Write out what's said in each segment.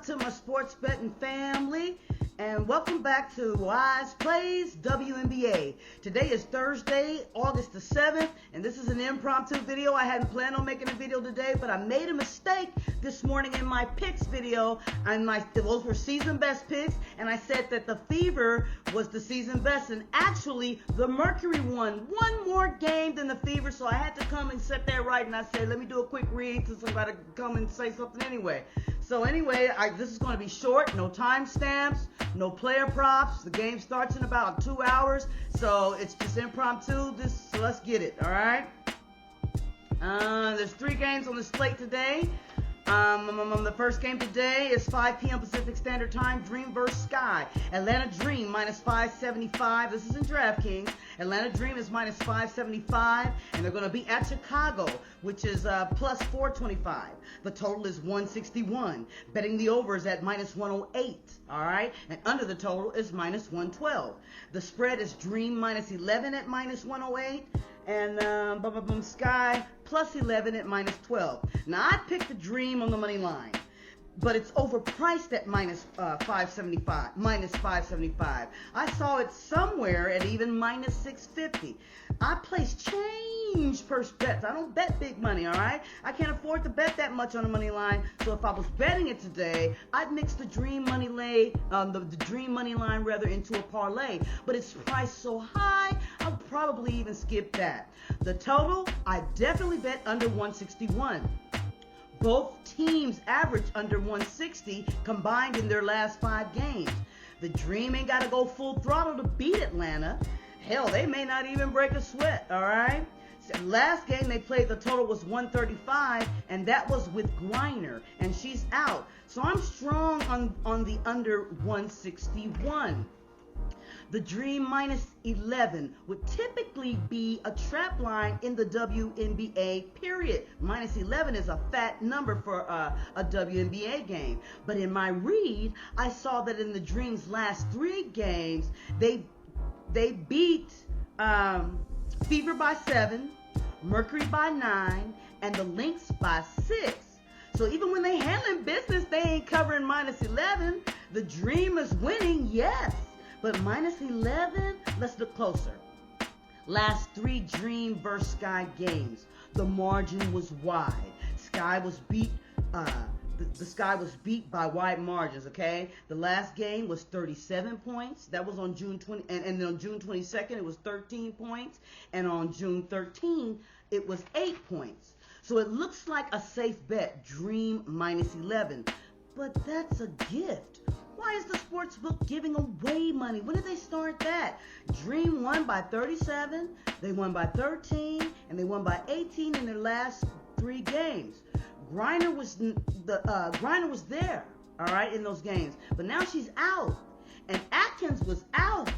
to my sports betting family, and welcome back to Wize Plays WNBA. Today is Thursday, August the 7th, and this is an impromptu video. I hadn't planned on making a video today, but I made a mistake this morning in my picks video, and those were season best picks, and I said that the Fever was the season best, and actually the Mercury won one more game than the Fever, so I had to come and set that right, and I said, let me do a quick read since I'm about to come and say something anyway. So anyway, this is going to be short, no timestamps, no player props. The game starts in about 2 hours, so it's just impromptu. So let's get it, all right? There's 3 games on the slate today. The first game today is 5 p.m. Pacific Standard Time, Dream vs. Sky. Atlanta Dream minus 575. This is in DraftKings. Atlanta Dream is minus 575, and they're going to be at Chicago, which is plus 425. The total is 161. Betting the over is at minus 108, all right? And under the total is minus 112. The spread is Dream minus 11 at minus 108. And Sky plus 11 at minus 12. Now, I picked the Dream on the money line, but it's overpriced at minus 575. I saw it somewhere at even minus 650. I place change purse bets. I don't bet big money, all right? I can't afford to bet that much on the money line. So if I was betting it today, I'd mix the Dream money the Dream money line rather into a parlay. But it's priced so high, I'll probably even skip that. The total, I definitely bet under 161. Both teams average under 160 combined in their last 5 games. The Dream ain't got to go full throttle to beat Atlanta. Hell, they may not even break a sweat, all right? So last game they played, the total was 135, and that was with Griner, and she's out. So I'm strong on the under 161. The Dream minus 11 would typically be a trap line in the WNBA, period. Minus 11 is a fat number for a WNBA game. But in my read, I saw that in the Dream's last 3 games, they beat Fever by 7, Mercury by 9, and the Lynx by 6. So even when they handling business, they ain't covering minus 11. The Dream is winning, yes. But minus 11, let's look closer. Last 3 Dream vs. Sky games, the margin was wide. Sky was beat. The Sky was beat by wide margins. Okay, the last game was 37 points. That was on June 20, and on June 22nd it was 13 points, and on June 13 it was 8 points. So it looks like a safe bet. Dream minus 11, but that's a gift. Why is the sports book giving away money? When did they start that? Dream won by 37, they won by 13, and they won by 18 in their last 3 games. Griner was there, all right, in those games, but now she's out. And Atkins was out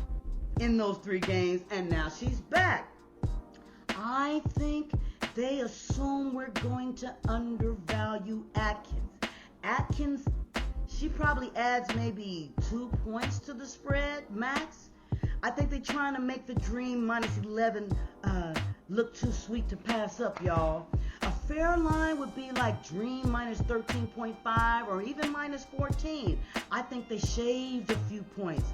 in those 3 games, and now she's back. I think they assume we're going to undervalue Atkins. Atkins, she probably adds maybe 2 points to the spread, max. I think they're trying to make the Dream minus 11 look too sweet to pass up, y'all. A fair line would be like Dream minus 13.5 or even minus 14. I think they shaved a few points.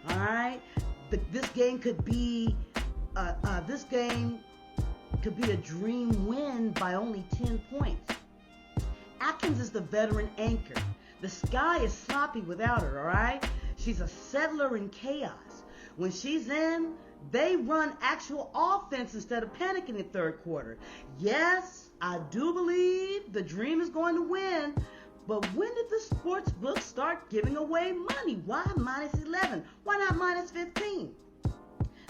All right, this game could be a Dream win by only 10 points. Atkins is the veteran anchor. The Sky is sloppy without her, all right? She's a settler in chaos. When she's in, they run actual offense instead of panicking in the third quarter. Yes, I do believe the Dream is going to win, but when did the sports books start giving away money? Why minus 11? Why not minus 15?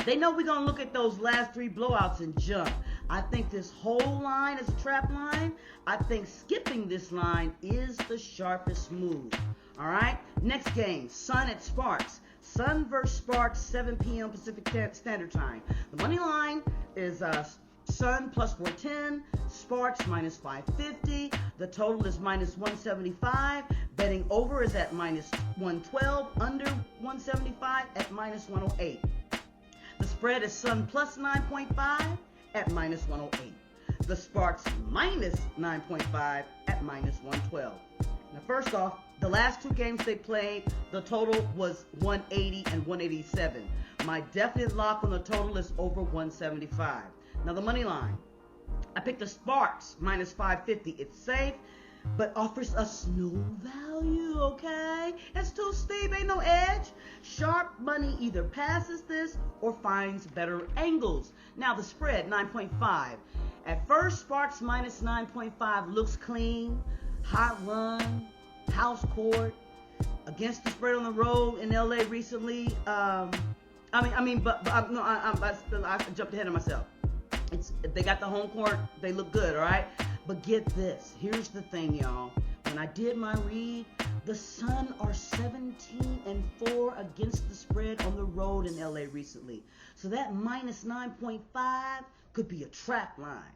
They know we're going to look at those last 3 blowouts and jump. I think this whole line is a trap line. I think skipping this line is the sharpest move. All right? Next game, Sun at Sportz. Sun versus Sportz, 7 p.m. Pacific Standard Time. The money line is Sun plus 410, Sportz minus 550. The total is minus 175. Betting over is at minus 112. Under 175 at minus 108. The spread is Sun plus 9.5 at minus 108. The Sportz minus 9.5 at minus 112. Now, first off, The last 2 games they played, the total was 180 and 187. My definite lock on the total is over 175. Now the money line. I picked the Sportz minus 550. It's safe, but offers us no value, okay? It's too steep, ain't no edge. Sharp money either passes this or finds better angles. Now the spread, 9.5. At first, Sportz minus 9.5 looks clean, hot run, house court, against the spread on the road in LA recently. I jumped ahead of myself. They got the home court, they look good, all right? But get this, here's the thing, y'all. When I did my read, the Sun are 17-4 against the spread on the road in LA recently. So that minus 9.5 could be a trap line.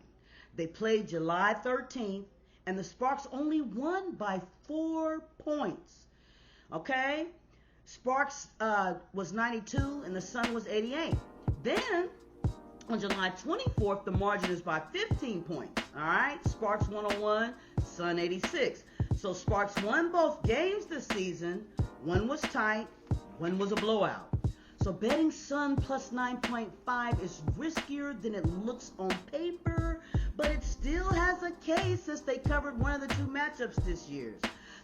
They played July 13th, and the Sparks only won by 4 points. Okay? Sparks was 92, and the Sun was 88. Then, on July 24th, the margin is by 15 points. All right? Sparks 101, Sun 86. So Sparks won both games this season. One was tight, one was a blowout. So betting Sun plus 9.5 is riskier than it looks on paper, but it still has a case since they covered one of the 2 matchups this year.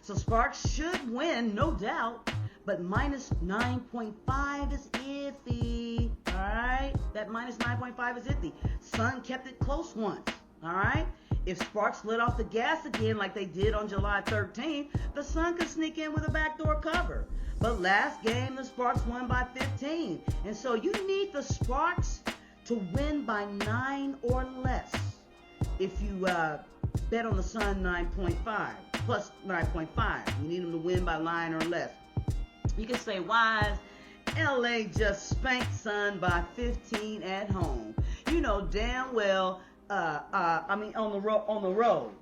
So Sparks should win, no doubt, but minus 9.5 is iffy. All right? That minus 9.5 is iffy. Sun kept it close once. All right? If Sparks let off the gas again like they did on July 13th, the Sun could sneak in with a backdoor cover. But last game, the Sparks won by 15. And so you need the Sparks to win by 9 or less if you bet on the Sun 9.5, plus 9.5. You need them to win by 9 or less. You can say, Wize, LA just spanked Sun by 15 at home. You know damn well, on the road.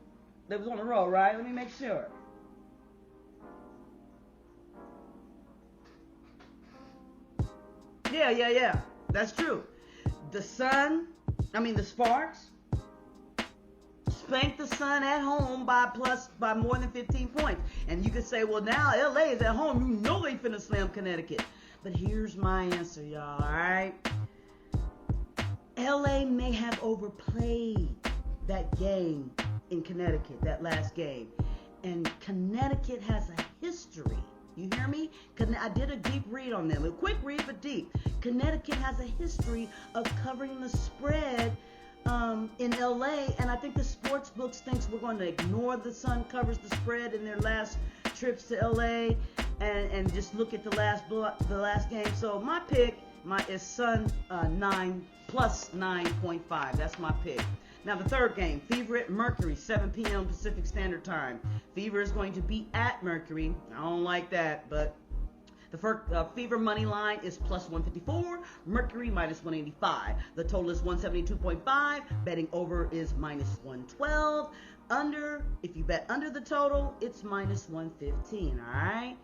They was on the road, right? Let me make sure. Yeah. That's true. The Sparks spanked the Sun at home by more than 15 points. And you could say, well, now LA is at home. You know they finna slam Connecticut. But here's my answer, y'all, all right? LA may have overplayed that game in Connecticut, that last game. And Connecticut has a history. You hear me? I did a deep read on them. A quick read, but deep. Connecticut has a history of covering the spread in LA, and I think the sports books thinks we're going to ignore the Sun covers the spread in their last trips to LA and just look at the last game. So my pick is Sun 9 plus 9.5. That's my pick. Now the third game, Fever at Mercury, 7 p.m. Pacific Standard Time. Fever is going to be at Mercury. I don't like that, but the Fever money line is plus 154, Mercury minus 185. The total is 172.5. Betting over is minus 112. Under, if you bet under the total, it's minus 115, all right?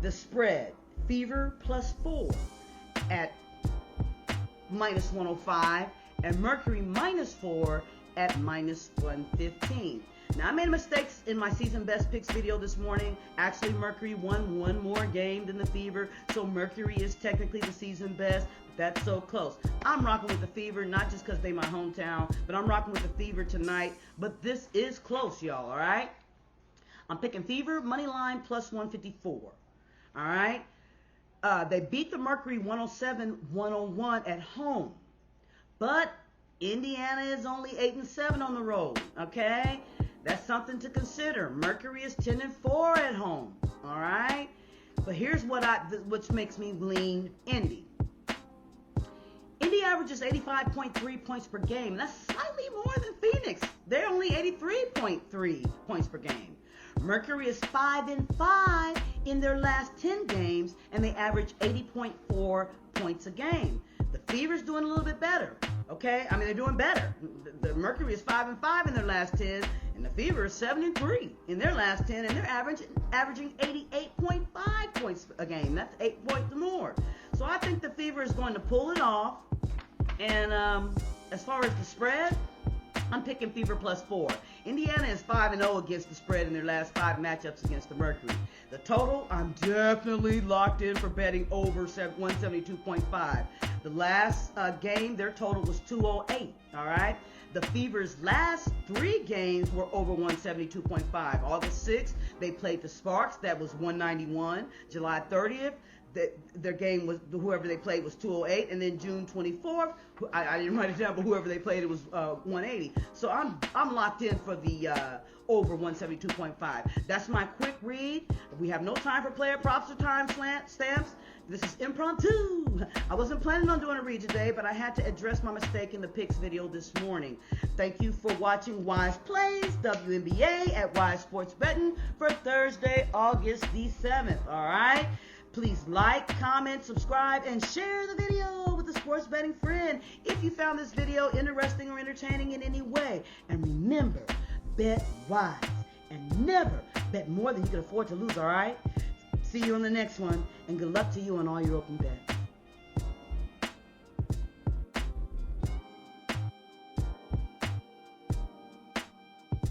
The spread, Fever plus 4 at minus 105, and Mercury minus 4 at minus 115. Now, I made mistakes in my season best picks video this morning. Actually, Mercury won one more game than the Fever, so Mercury is technically the season best, but that's so close. I'm rocking with the Fever, not just because they my hometown, but I'm rocking with the Fever tonight. But this is close, y'all, all right? I'm picking Fever, money line, plus 154, all right? They beat the Mercury 107-101 at home, but Indiana is only 8-7 on the road, okay? That's something to consider. Mercury is 10-4 at home, all right? But here's which makes me lean Indy. Indy averages 85.3 points per game. That's slightly more than Phoenix. They're only 83.3 points per game. Mercury is 5-5 in their last 10 games, and they average 80.4 points a game. The Fever's doing a little bit better, okay? I mean, they're doing better. The Mercury is 5-5 in their last 10, and the Fever is 7-3 in their last 10, and they're averaging 88.5 points a game. That's 8 points more. So I think the Fever is going to pull it off. And as far as the spread, I'm picking Fever +4. Indiana is 5-0 against the spread in their last 5 matchups against the Mercury. The total, I'm definitely locked in for betting over 172.5. The last game, their total was 208, all right? The Fever's last 3 games were over 172.5. August 6th, they played the Sportz. That was 191. July 30th, their game was, whoever they played was 208, and then June 24th, I didn't write it down, but whoever they played, it was 180. So I'm locked in for the over 172.5. That's my quick read. We have no time for player props or time stamps. This is Impromptu. I wasn't planning on doing a read today, but I had to address my mistake in the picks video this morning. Thank you for watching Wize Plays WNBA at Wize Sports Bettin for Thursday, August the 7th. All right? Please like, comment, subscribe, and share the video with a sports betting friend if you found this video interesting or entertaining in any way. And remember, bet wise and never bet more than you can afford to lose, all right? See you on the next one, and good luck to you on all your open bets.